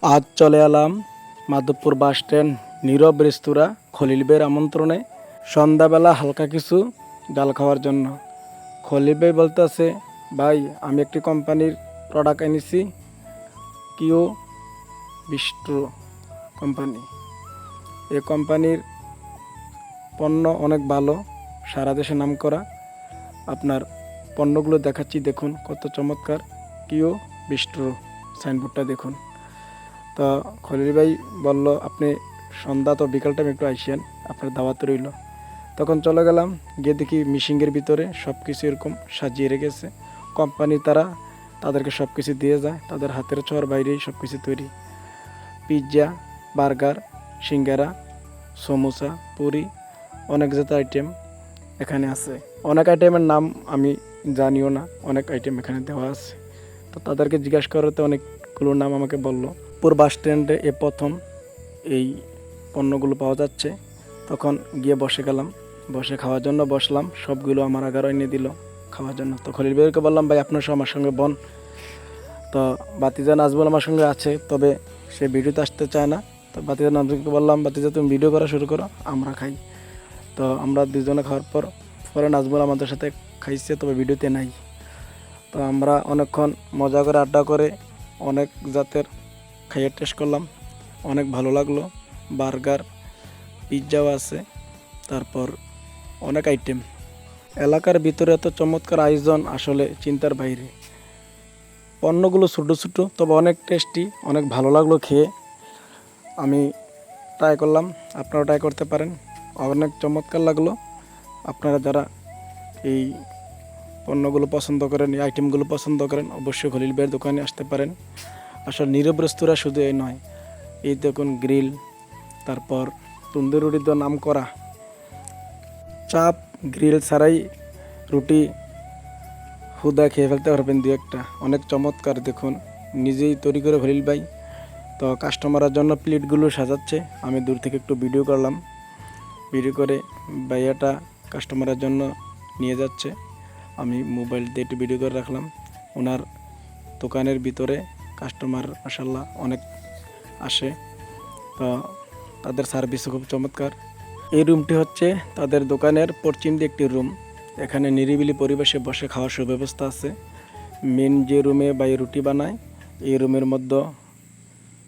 আজ চলে এলাম মাধবপুর বাস স্ট্যান্ড নীরব রেস্তোরাঁ খলিল ভাইয়ের আমন্ত্রণে সন্ধ্যাবেলা হালকা কিছু ডাল খাওয়ার জন্য। খলিল ভাই বলতেছে, ভাই আমি একটি কোম্পানির প্রোডাক্ট এনেছি, কিও বিস্ট্রো কোম্পানি। এই কোম্পানির পণ্য অনেক ভালো, সারা দেশে নাম করা। আপনার পণ্যগুলো দেখাচ্ছি, দেখুন কত চমৎকার। কিও বিস্ট্রো সাইনবোর্ডটা দেখুন। তো খলিল ভাই বলল, আপনি সন্ধ্যা তো বিকাল টাইম একটু আইসেন, আপনার দাওয়াত রইল। তখন চলে গেলাম, গিয়ে দেখি মিশিংয়ের ভিতরে সব কিছু এরকম সাজিয়ে রেখেছে। কোম্পানি তাদেরকে সব কিছু দিয়ে যায়, তাদের হাতের ছোঁয়ার বাইরেই সব কিছু তৈরি। পিৎজা, বার্গার, সিঙ্গারা, সমোসা, পুরি, অনেক জাতীয় আইটেম এখানে আছে। অনেক আইটেমের নাম আমি জানিও না, অনেক আইটেম এখানে দেওয়া আছে। তো তাদেরকে জিজ্ঞাসা করাতে অনেকগুলো নাম আমাকে বলল। পুর বাস স্ট্যান্ডে প্রথম এই পণ্যগুলো পাওয়া যাচ্ছে। তখন গিয়ে বসে গেলাম, বসে খাওয়ার জন্য বসলাম। সবগুলো আমার আগার এনে দিল খাওয়ার জন্য। তো খলিল ভাইকে বললাম, ভাই আপনার সব আমার সঙ্গে বন। তো বাতিজা নাজবুল আমার সঙ্গে আছে, তবে সে ভিডিওতে আসতে চায় না। তো বাতিজা নাজবুলকে বললাম, বাতিজা তুমি ভিডিও করা শুরু করো, আমরা খাই। তো আমরা দুজনে খাওয়ার পরে নাজবুল আমাদের সাথে খাইছে, তবে ভিডিওতে নাই। তো আমরা অনেকক্ষণ মজা করে আড্ডা করে অনেক জাতের খাইয়ে টেস্ট করলাম, অনেক ভালো লাগলো। বার্গার, পিৎজাও আছে, তারপর অনেক আইটেম। এলাকার ভিতরে এত চমৎকার আয়োজন, আসলে চিন্তার বাইরে। পণ্যগুলো ছোটো ছোটো, তবে অনেক টেস্টি, অনেক ভালো লাগলো খেয়ে। আমি ট্রাই করলাম, আপনারাও ট্রাই করতে পারেন, অনেক চমৎকার লাগলো। আপনারা যারা এই পণ্যগুলো পছন্দ করেন, এই আইটেমগুলো পছন্দ করেন, অবশ্যই খলিল ভাইয়ের দোকানে আসতে পারেন। আসলে নীরব রেস্তোরাঁ শুধু এই নয়, এই দেখুন গ্রিল, তারপর তন্দুরি রুটি তো নাম করা। চাপ গ্রিল ছাড়াই রুটি হুদা খেয়ে ফেলতে পারবেন দু একটা। অনেক চমৎকার, দেখুন নিজেই তৈরি করে খলিল ভাই। তো কাস্টমারের জন্য প্লেটগুলো সাজাচ্ছে, আমি দূর থেকে একটু ভিডিও করলাম। ভিডিও করে ভাইয়াটা কাস্টমারের জন্য নিয়ে যাচ্ছে, আমি মোবাইল দিয়ে একটু ভিডিও করে রাখলাম। ওনার দোকানের ভিতরে কাস্টমার মাশাআল্লাহ অনেক আসে। তো তাদের সার্ভিসও খুব চমৎকার। এই রুমটি হচ্ছে তাদের দোকানের পশ্চিম দিকে একটি রুম। এখানে নিরিবিলি পরিবেশে বসে খাওয়ার সুব্যবস্থা আছে। মেন যে রুমে ভাই রুটি বানায়, এই রুমের মধ্যে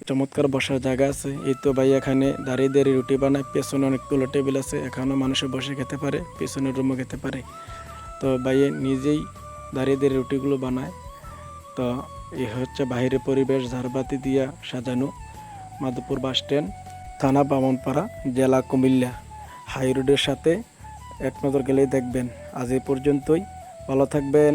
চমৎকার বসার জায়গা আছে। এই তো ভাই এখানে দাঁড়িয়ে দাঁড়িয়ে রুটি বানায়, পেছনে অনেকগুলো টেবিল আছে, এখানেও মানুষে বসে খেতে পারে, পেছনের রুমও খেতে পারে। তো ভাইয়ে নিজেই দাঁড়িয়ে দাঁড়িয়ে রুটিগুলো বানায়। তো এই হচ্ছে বাইরের পরিবেশ, ঝাড়বাতি দিয়া সাজানো। মাধবপুর বাস স্ট্যান্ড, থানা বামনপাড়া, জেলা কুমিল্লা। হাই রোডের সাথে এক নজর গেলেই দেখবেন। আজ এই পর্যন্তই, ভালো থাকবেন।